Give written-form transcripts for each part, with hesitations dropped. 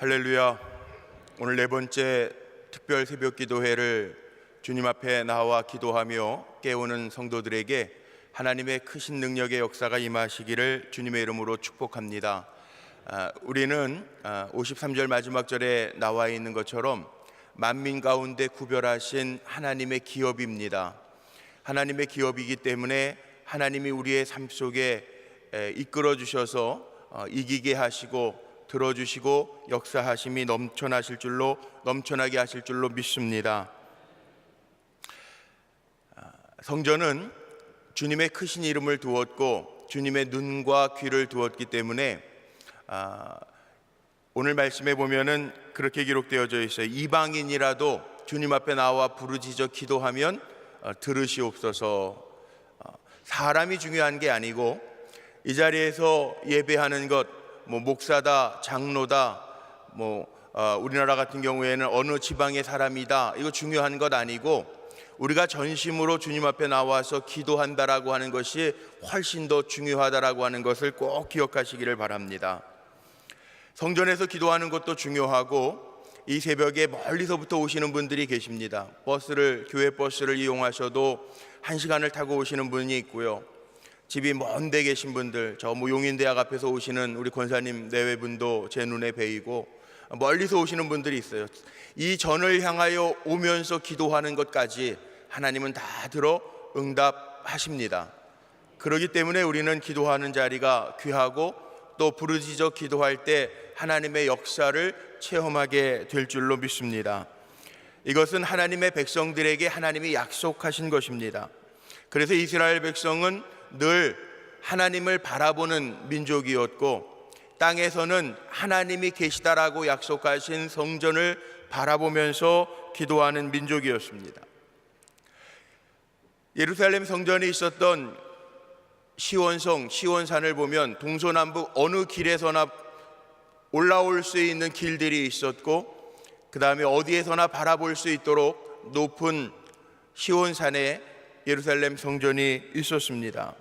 할렐루야. 오늘 네 번째 특별 새벽 기도회를 주님 앞에 나와 기도하며 깨우는 성도들에게 하나님의 크신 능력의 역사가 임하시기를 주님의 이름으로 축복합니다. 우리는 53절 마지막 절에 나와 있는 것처럼 만민 가운데 구별하신 하나님의 기업입니다. 하나님의 기업이기 때문에 하나님이 우리의 삶 속에 이끌어 주셔서 이기게 하시고 들어주시고 역사하심이 넘쳐나게 하실 줄로 믿습니다. 성전은 주님의 크신 이름을 두었고 주님의 눈과 귀를 두었기 때문에 오늘 말씀에 보면은 그렇게 기록되어져 있어요. 이방인이라도 주님 앞에 나와 부르짖어 기도하면 들으시옵소서. 사람이 중요한 게 아니고 이 자리에서 예배하는 것, 목사다, 장로다, 우리나라 같은 경우에는 어느 지방의 사람이다, 이거 중요한 것 아니고 우리가 전심으로 주님 앞에 나와서 기도한다라고 하는 것이 훨씬 더 중요하다라고 하는 것을 꼭 기억하시기를 바랍니다. 성전에서 기도하는 것도 중요하고 이 새벽에 멀리서부터 오시는 분들이 계십니다. 교회 버스를 이용하셔도 1시간을 타고 오시는 분이 있고요. 집이 먼 데 계신 분들, 용인대학 앞에서 오시는 우리 권사님 내외분도 제 눈에 베이고 멀리서 오시는 분들이 있어요. 이 전을 향하여 오면서 기도하는 것까지 하나님은 다 들어 응답하십니다. 그렇기 때문에 우리는 기도하는 자리가 귀하고 또 부르짖어 기도할 때 하나님의 역사를 체험하게 될 줄로 믿습니다. 이것은 하나님의 백성들에게 하나님이 약속하신 것입니다. 그래서 이스라엘 백성은 늘 하나님을 바라보는 민족이었고 땅에서는 하나님이 계시다라고 약속하신 성전을 바라보면서 기도하는 민족이었습니다. 예루살렘 성전이 있었던 시온산을 보면 동서남북 어느 길에서나 올라올 수 있는 길들이 있었고 그 다음에 어디에서나 바라볼 수 있도록 높은 시온산에 예루살렘 성전이 있었습니다.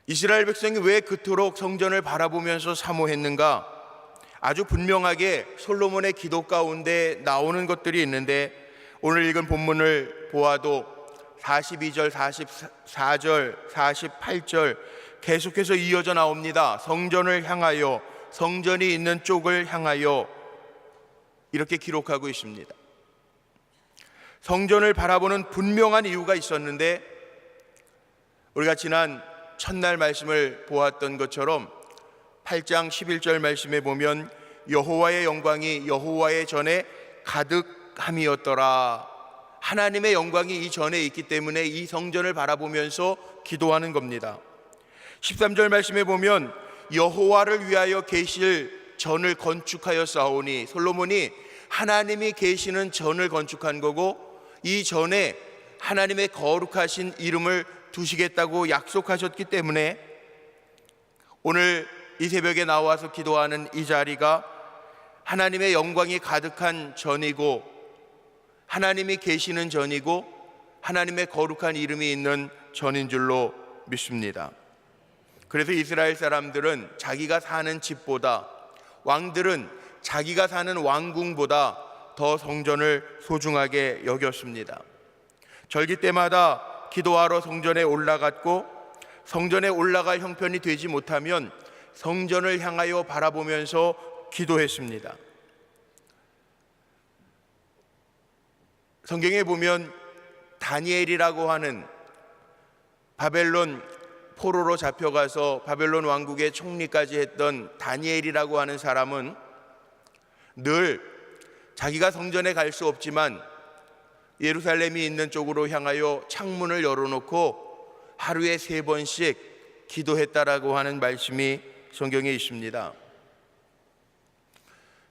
이스라엘 백성이 왜 그토록 성전을 바라보면서 사모했는가? 아주 분명하게 솔로몬의 기도 가운데 나오는 것들이 있는데 오늘 읽은 본문을 보아도 42절, 44절, 48절 계속해서 이어져 나옵니다. 성전을 향하여, 성전이 있는 쪽을 향하여 이렇게 기록하고 있습니다. 성전을 바라보는 분명한 이유가 있었는데 우리가 지난 첫날 말씀을 보았던 것처럼 8장 11절 말씀에 보면 여호와의 영광이 여호와의 전에 가득함이었더라. 하나님의 영광이 이 전에 있기 때문에 이 성전을 바라보면서 기도하는 겁니다. 13절 말씀에 보면 여호와를 위하여 계실 전을 건축하여 쌓으니, 솔로몬이 하나님이 계시는 전을 건축한 거고 이 전에 하나님의 거룩하신 이름을 두시겠다고 약속하셨기 때문에 오늘 이 새벽에 나와서 기도하는 이 자리가 하나님의 영광이 가득한 전이고 하나님이 계시는 전이고 하나님의 거룩한 이름이 있는 전인 줄로 믿습니다. 그래서 이스라엘 사람들은 자기가 사는 집보다, 왕들은 자기가 사는 왕궁보다 더 성전을 소중하게 여겼습니다. 절기 때마다 기도하러 성전에 올라갔고 성전에 올라갈 형편이 되지 못하면 성전을 향하여 바라보면서 기도했습니다. 성경에 보면 다니엘이라고 하는 바벨론 포로로 잡혀가서 바벨론 왕국의 총리까지 했던 다니엘이라고 하는 사람은 늘 자기가 성전에 갈 수 없지만 예루살렘이 있는 쪽으로 향하여 창문을 열어놓고 하루에 3번씩 기도했다라고 하는 말씀이 성경에 있습니다.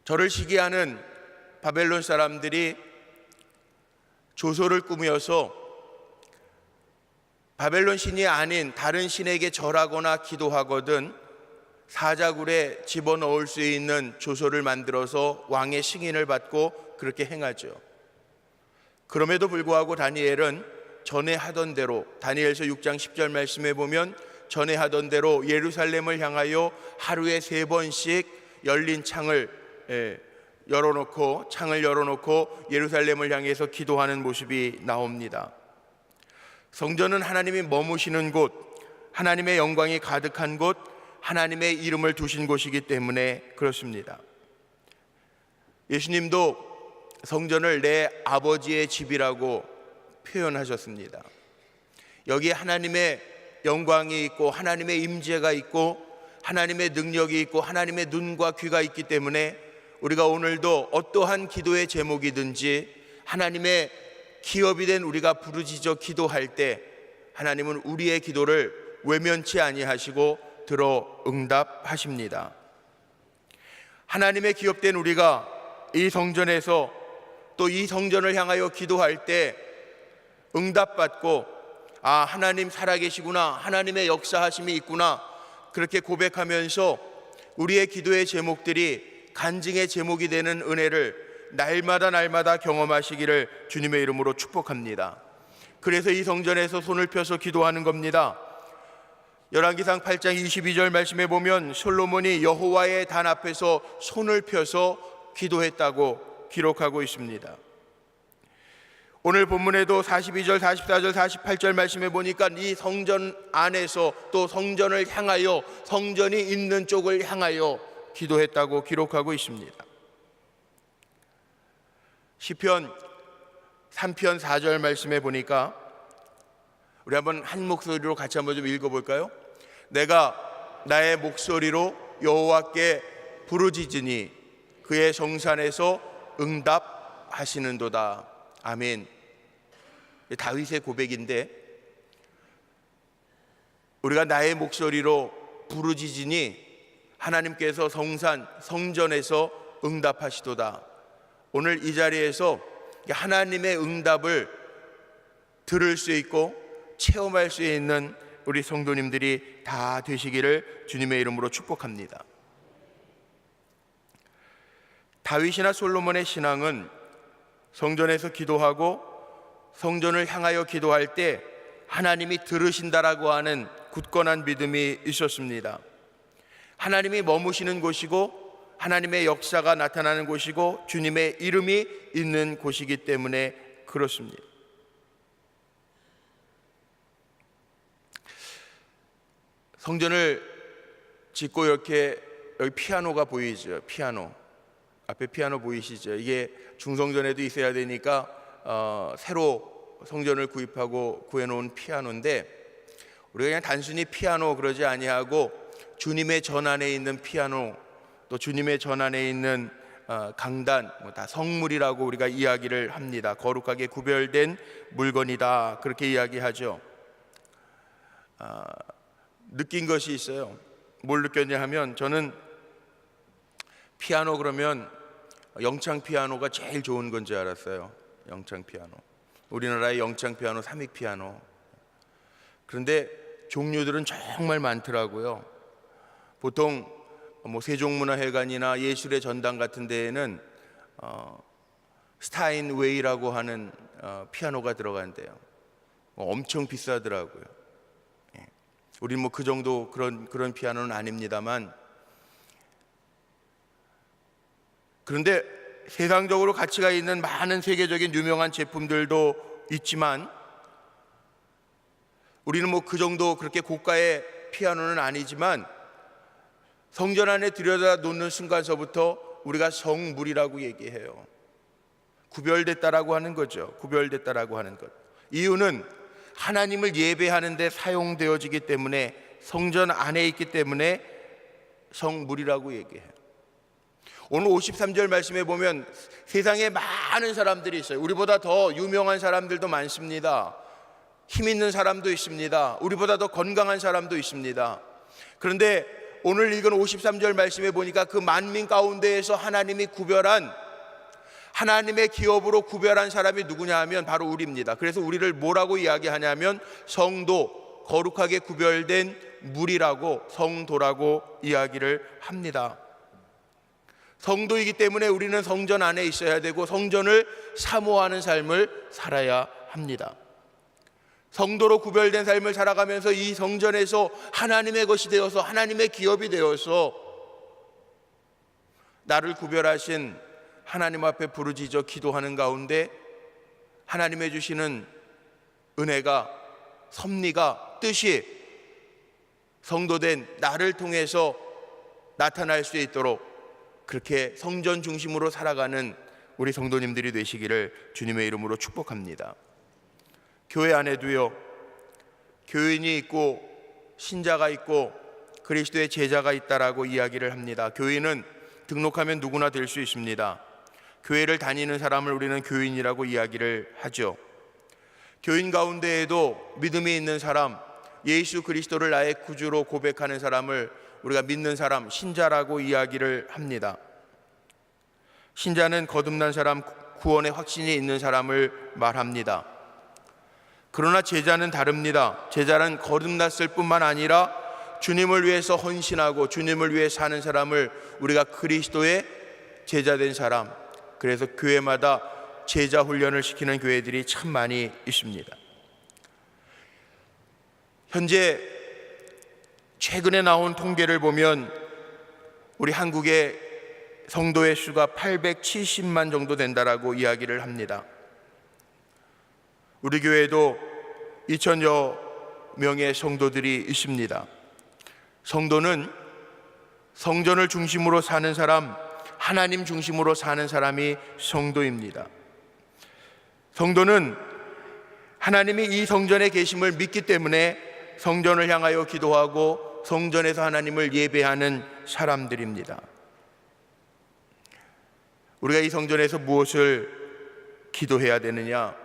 저를 시기하는 바벨론 사람들이 조소를 꾸며서 바벨론 신이 아닌 다른 신에게 절하거나 기도하거든 사자굴에 집어넣을 수 있는 조소를 만들어서 왕의 승인을 받고 그렇게 행하죠. 그럼에도 불구하고 다니엘은 전에 하던 대로, 다니엘서 6장 10절 말씀에 보면 전에 하던 대로 예루살렘을 향하여 하루에 3번씩 열린 창을 열어놓고 창을 열어놓고 예루살렘을 향해서 기도하는 모습이 나옵니다. 성전은 하나님이 머무시는 곳, 하나님의 영광이 가득한 곳, 하나님의 이름을 두신 곳이기 때문에 그렇습니다. 예수님도 성전을 내 아버지의 집이라고 표현하셨습니다. 여기에 하나님의 영광이 있고 하나님의 임재가 있고 하나님의 능력이 있고 하나님의 눈과 귀가 있기 때문에 우리가 오늘도 어떠한 기도의 제목이든지 하나님의 기업이 된 우리가 부르짖어 기도할 때 하나님은 우리의 기도를 외면치 아니하시고 들어 응답하십니다. 하나님의 기업된 우리가 이 성전에서 또 이 성전을 향하여 기도할 때 응답받고 하나님 살아계시구나, 하나님의 역사하심이 있구나, 그렇게 고백하면서 우리의 기도의 제목들이 간증의 제목이 되는 은혜를 날마다 경험하시기를 주님의 이름으로 축복합니다. 그래서 이 성전에서 손을 펴서 기도하는 겁니다. 열왕기상 8장 22절 말씀에 보면 솔로몬이 여호와의 단 앞에서 손을 펴서 기도했다고 기록하고 있습니다. 오늘 본문에도 42절, 44절, 48절 말씀에 보니까 이 성전 안에서 또 성전을 향하여 성전이 있는 쪽을 향하여 기도했다고 기록하고 있습니다. 시편 3편 4절 말씀에 보니까 우리 한번 한 목소리로 같이 한번 좀 읽어볼까요? 내가 나의 목소리로 여호와께 부르짖으니 그의 성산에서 응답하시는도다. 아멘. 다윗의 고백인데 우리가 나의 목소리로 부르짖으니 하나님께서 성전에서 응답하시도다. 오늘 이 자리에서 하나님의 응답을 들을 수 있고 체험할 수 있는 우리 성도님들이 다 되시기를 주님의 이름으로 축복합니다. 다윗이나 솔로몬의 신앙은 성전에서 기도하고 성전을 향하여 기도할 때 하나님이 들으신다라고 하는 굳건한 믿음이 있었습니다. 하나님이 머무시는 곳이고 하나님의 역사가 나타나는 곳이고 주님의 이름이 있는 곳이기 때문에 그렇습니다. 성전을 짓고 이렇게 여기 피아노가 보이죠. 피아노 앞에 피아노 보이시죠? 이게 중성전에도 있어야 되니까 새로 성전을 구해놓은 피아노인데 우리가 그냥 단순히 피아노 그러지 아니하고 주님의 전 안에 있는 피아노 또 주님의 전 안에 있는 강단 다 성물이라고 우리가 이야기를 합니다. 거룩하게 구별된 물건이다 그렇게 이야기하죠. 느낀 것이 있어요. 뭘 느꼈냐 하면 저는 피아노 그러면 영창 피아노가 제일 좋은 건지 알았어요. 영창 피아노. 우리나라의 영창 피아노, 삼익 피아노. 그런데 종류들은 정말 많더라고요. 보통 세종문화회관이나 예술의 전당 같은 데에는 스타인웨이라고 하는 피아노가 들어간대요. 엄청 비싸더라고요. 우리는 그 정도 그런 피아노는 아닙니다만 그런데 세상적으로 가치가 있는 많은 세계적인 유명한 제품들도 있지만 우리는 그 정도 그렇게 고가의 피아노는 아니지만 성전 안에 들여다 놓는 순간서부터 우리가 성물이라고 얘기해요. 구별됐다라고 하는 거죠. 구별됐다라고 하는 것. 이유는 하나님을 예배하는 데 사용되어지기 때문에 성전 안에 있기 때문에 성물이라고 얘기해요. 오늘 53절 말씀에 보면 세상에 많은 사람들이 있어요. 우리보다 더 유명한 사람들도 많습니다. 힘 있는 사람도 있습니다. 우리보다 더 건강한 사람도 있습니다. 그런데 오늘 읽은 53절 말씀에 보니까 그 만민 가운데에서 하나님이 구별한 하나님의 기업으로 구별한 사람이 누구냐 하면 바로 우리입니다. 그래서 우리를 뭐라고 이야기하냐면 성도, 거룩하게 구별된 물이라고 성도라고 이야기를 합니다. 성도이기 때문에 우리는 성전 안에 있어야 되고 성전을 사모하는 삶을 살아야 합니다. 성도로 구별된 삶을 살아가면서 이 성전에서 하나님의 것이 되어서 하나님의 기업이 되어서 나를 구별하신 하나님 앞에 부르짖어 기도하는 가운데 하나님의 주시는 은혜가, 섭리가, 뜻이 성도된 나를 통해서 나타날 수 있도록 그렇게 성전 중심으로 살아가는 우리 성도님들이 되시기를 주님의 이름으로 축복합니다. 교회 안에도요, 교인이 있고 신자가 있고 그리스도의 제자가 있다라고 이야기를 합니다. 교인은 등록하면 누구나 될 수 있습니다. 교회를 다니는 사람을 우리는 교인이라고 이야기를 하죠. 교인 가운데에도 믿음이 있는 사람, 예수 그리스도를 나의 구주로 고백하는 사람을 우리가 믿는 사람, 신자라고 이야기를 합니다. 신자는 거듭난 사람, 구원의 확신이 있는 사람을 말합니다. 그러나 제자는 다릅니다. 제자는 거듭났을 뿐만 아니라 주님을 위해서 헌신하고 주님을 위해 사는 사람을 우리가 그리스도의 제자된 사람, 그래서 교회마다 제자 훈련을 시키는 교회들이 참 많이 있습니다. 현재 최근에 나온 통계를 보면 우리 한국의 성도의 수가 870만 정도 된다라고 이야기를 합니다. 우리 교회에도 2000여 명의 성도들이 있습니다. 성도는 성전을 중심으로 사는 사람, 하나님 중심으로 사는 사람이 성도입니다. 성도는 하나님이 이 성전에 계심을 믿기 때문에 성전을 향하여 기도하고 성전에서 하나님을 예배하는 사람들입니다. 우리가 이 성전에서 무엇을 기도해야 되느냐?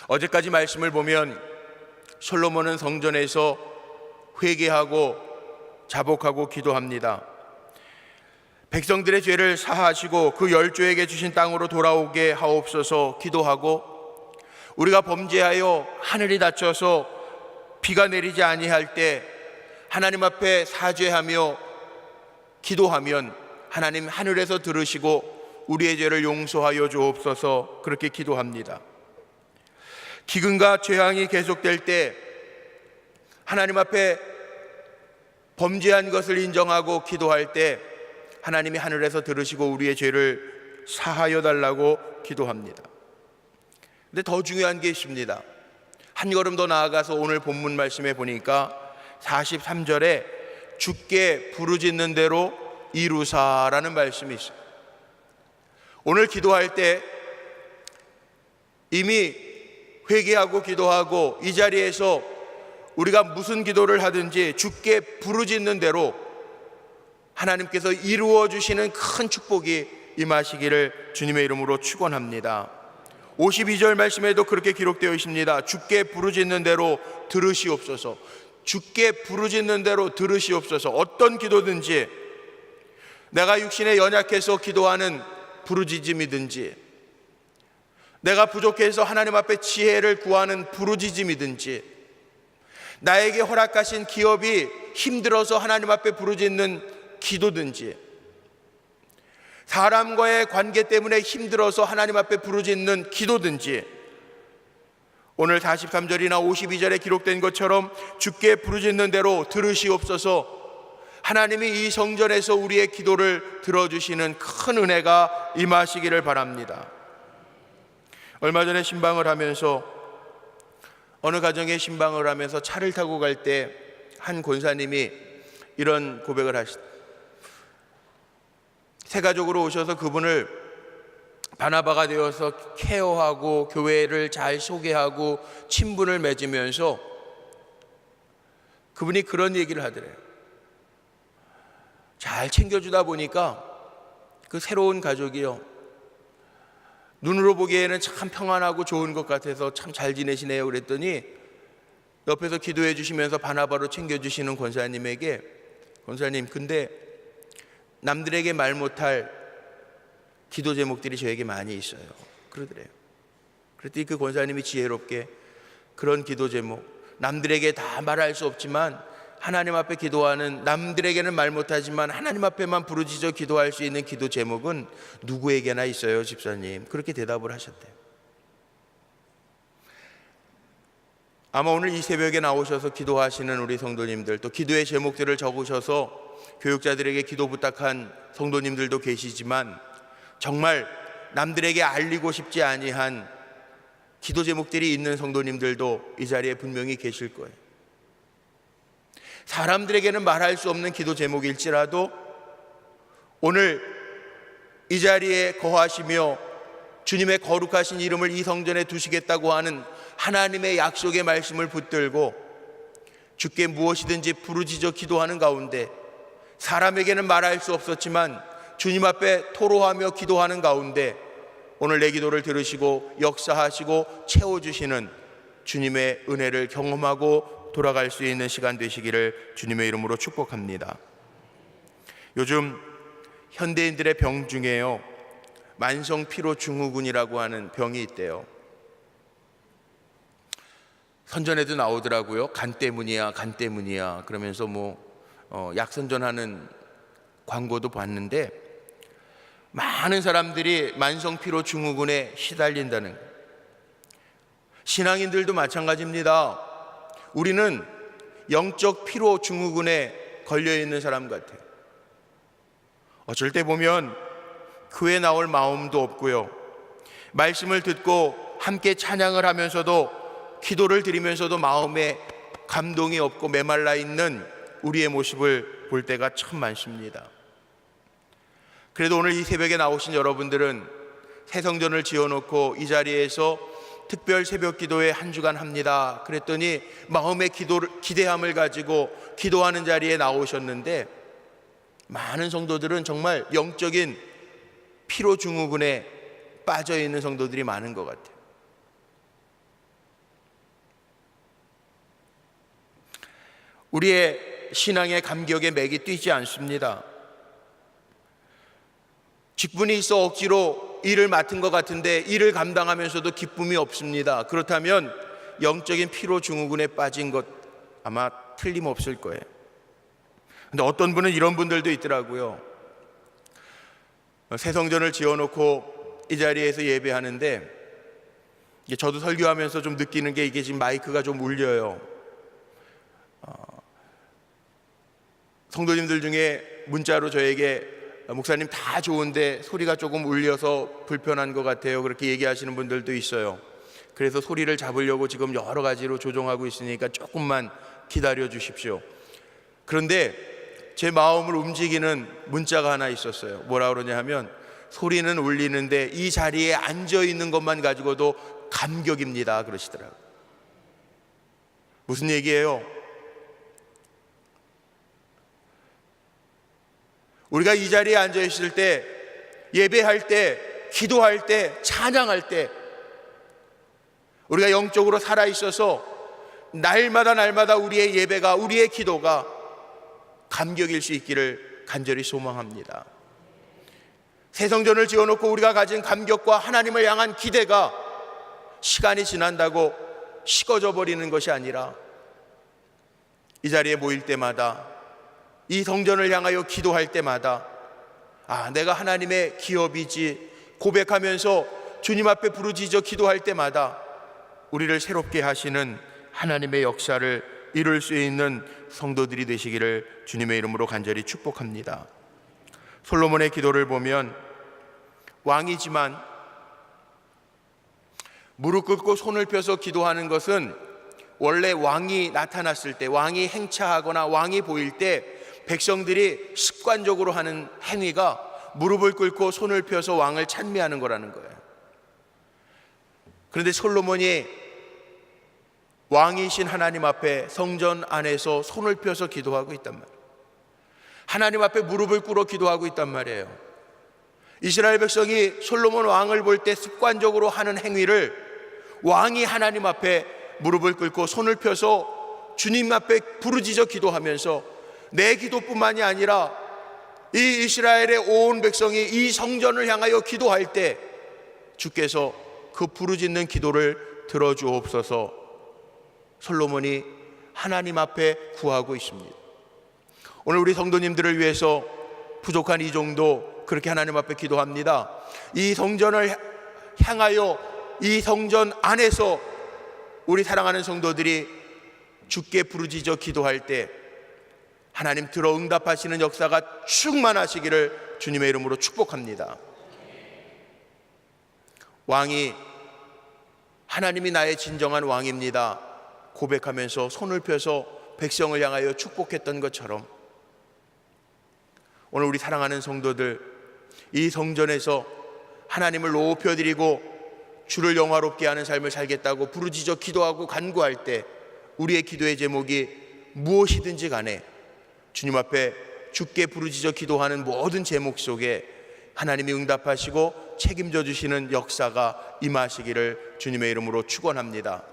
어제까지 말씀을 보면 솔로몬은 성전에서 회개하고 자복하고 기도합니다. 백성들의 죄를 사하시고 그 열조에게 주신 땅으로 돌아오게 하옵소서 기도하고, 우리가 범죄하여 하늘이 닫혀서 비가 내리지 아니할 때 하나님 앞에 사죄하며 기도하면 하나님 하늘에서 들으시고 우리의 죄를 용서하여 주옵소서 그렇게 기도합니다. 기근과 재앙이 계속될 때 하나님 앞에 범죄한 것을 인정하고 기도할 때 하나님이 하늘에서 들으시고 우리의 죄를 사하여 달라고 기도합니다. 근데 더 중요한 게 있습니다. 한 걸음 더 나아가서 오늘 본문 말씀에 보니까 43절에 주께 부르짖는 대로 이루사라는 말씀이 있어요. 오늘 기도할 때 이미 회개하고 기도하고 이 자리에서 우리가 무슨 기도를 하든지 주께 부르짖는 대로 하나님께서 이루어 주시는 큰 축복이 임하시기를 주님의 이름으로 축원합니다. 52절 말씀에도 그렇게 기록되어 있습니다. 주께 부르짖는 대로 들으시옵소서. 주께 부르짖는 대로 들으시옵소서. 어떤 기도든지, 내가 육신에 연약해서 기도하는 부르짖음이든지, 내가 부족해서 하나님 앞에 지혜를 구하는 부르짖음이든지, 나에게 허락하신 기업이 힘들어서 하나님 앞에 부르짖는 기도든지, 사람과의 관계 때문에 힘들어서 하나님 앞에 부르짖는 기도든지, 오늘 43절이나 52절에 기록된 것처럼 주께 부르짖는 대로 들으시옵소서, 하나님이 이 성전에서 우리의 기도를 들어주시는 큰 은혜가 임하시기를 바랍니다. 얼마 전에 신방을 하면서, 어느 가정에 신방을 하면서 차를 타고 갈 때 한 권사님이 이런 고백을 하시다. 새 가족으로 오셔서 그분을 바나바가 되어서 케어하고 교회를 잘 소개하고 친분을 맺으면서 그분이 그런 얘기를 하더래요. 잘 챙겨주다 보니까 그 새로운 가족이요, 눈으로 보기에는 참 평안하고 좋은 것 같아서 참 잘 지내시네요 그랬더니 옆에서 기도해 주시면서 바나바로 챙겨주시는 권사님에게, 권사님 근데 남들에게 말 못할 기도 제목들이 저에게 많이 있어요 그러더래요. 그랬더니 그 권사님이 지혜롭게 그런 기도 제목, 남들에게 다 말할 수 없지만 하나님 앞에 기도하는, 남들에게는 말 못하지만 하나님 앞에만 부르짖어 기도할 수 있는 기도 제목은 누구에게나 있어요 집사님, 그렇게 대답을 하셨대요. 아마 오늘 이 새벽에 나오셔서 기도하시는 우리 성도님들, 또 기도의 제목들을 적으셔서 교육자들에게 기도 부탁한 성도님들도 계시지만 정말 남들에게 알리고 싶지 아니한 기도 제목들이 있는 성도님들도 이 자리에 분명히 계실 거예요. 사람들에게는 말할 수 없는 기도 제목일지라도 오늘 이 자리에 거하시며 주님의 거룩하신 이름을 이 성전에 두시겠다고 하는 하나님의 약속의 말씀을 붙들고 주께 무엇이든지 부르짖어 기도하는 가운데, 사람에게는 말할 수 없었지만 주님 앞에 토로하며 기도하는 가운데 오늘 내 기도를 들으시고 역사하시고 채워주시는 주님의 은혜를 경험하고 돌아갈 수 있는 시간 되시기를 주님의 이름으로 축복합니다. 요즘 현대인들의 병 중에요, 만성피로증후군이라고 하는 병이 있대요. 선전에도 나오더라고요. 간 때문이야, 간 때문이야 그러면서 약 선전하는 광고도 봤는데, 많은 사람들이 만성피로증후군에 시달린다는 거예요. 신앙인들도 마찬가지입니다. 우리는 영적 피로증후군에 걸려있는 사람 같아요. 어쩔 때 보면 교회 나올 마음도 없고요, 말씀을 듣고 함께 찬양을 하면서도 기도를 드리면서도 마음에 감동이 없고 메말라 있는 우리의 모습을 볼 때가 참 많습니다. 그래도 오늘 이 새벽에 나오신 여러분들은 새 성전을 지어놓고 이 자리에서 특별 새벽 기도회 한 주간 합니다 그랬더니 마음의 기대함을 가지고 기도하는 자리에 나오셨는데, 많은 성도들은 정말 영적인 피로증후군에 빠져있는 성도들이 많은 것 같아요. 우리의 신앙의 감격에 맥이 뛰지 않습니다. 직분이 있어 억지로 일을 맡은 것 같은데 일을 감당하면서도 기쁨이 없습니다. 그렇다면 영적인 피로증후군에 빠진 것 아마 틀림없을 거예요. 근데 어떤 분은 이런 분들도 있더라고요. 새 성전을 지어놓고 이 자리에서 예배하는데, 저도 설교하면서 좀 느끼는 게, 이게 지금 마이크가 좀 울려요. 성도님들 중에 문자로 저에게 목사님 다 좋은데 소리가 조금 울려서 불편한 것 같아요 그렇게 얘기하시는 분들도 있어요. 그래서 소리를 잡으려고 지금 여러 가지로 조정하고 있으니까 조금만 기다려 주십시오. 그런데 제 마음을 움직이는 문자가 하나 있었어요. 뭐라 그러냐 하면, 소리는 울리는데 이 자리에 앉아 있는 것만 가지고도 감격입니다 그러시더라고요. 무슨 얘기예요? 우리가 이 자리에 앉아 있을 때, 예배할 때, 기도할 때, 찬양할 때 우리가 영적으로 살아있어서 날마다 우리의 예배가, 우리의 기도가 감격일 수 있기를 간절히 소망합니다. 새 성전을 지어놓고 우리가 가진 감격과 하나님을 향한 기대가 시간이 지난다고 식어져 버리는 것이 아니라, 이 자리에 모일 때마다, 이 성전을 향하여 기도할 때마다 내가 하나님의 기업이지 고백하면서 주님 앞에 부르짖어 기도할 때마다 우리를 새롭게 하시는 하나님의 역사를 이룰 수 있는 성도들이 되시기를 주님의 이름으로 간절히 축복합니다. 솔로몬의 기도를 보면 왕이지만 무릎 꿇고 손을 펴서 기도하는 것은 원래 왕이 나타났을 때, 왕이 행차하거나 왕이 보일 때 백성들이 습관적으로 하는 행위가 무릎을 꿇고 손을 펴서 왕을 찬미하는 거라는 거예요. 그런데 솔로몬이 왕이신 하나님 앞에 성전 안에서 손을 펴서 기도하고 있단 말이에요. 하나님 앞에 무릎을 꿇어 기도하고 있단 말이에요. 이스라엘 백성이 솔로몬 왕을 볼 때 습관적으로 하는 행위를 왕이 하나님 앞에 무릎을 꿇고 손을 펴서 주님 앞에 부르짖어 기도하면서, 내 기도뿐만이 아니라 이 이스라엘의 온 백성이 이 성전을 향하여 기도할 때 주께서 그 부르짖는 기도를 들어주옵소서, 솔로몬이 하나님 앞에 구하고 있습니다. 오늘 우리 성도님들을 위해서 부족한 이 정도 그렇게 하나님 앞에 기도합니다. 이 성전을 향하여, 이 성전 안에서 우리 사랑하는 성도들이 주께 부르짖어 기도할 때 하나님 들어 응답하시는 역사가 충만하시기를 주님의 이름으로 축복합니다. 왕이 하나님이 나의 진정한 왕입니다 고백하면서 손을 펴서 백성을 향하여 축복했던 것처럼 오늘 우리 사랑하는 성도들, 이 성전에서 하나님을 높여드리고 주를 영화롭게 하는 삶을 살겠다고 부르짖어 기도하고 간구할 때 우리의 기도의 제목이 무엇이든지 간에 주님 앞에 주께 부르짖어 기도하는 모든 제목 속에 하나님이 응답하시고 책임져 주시는 역사가 임하시기를 주님의 이름으로 축원합니다.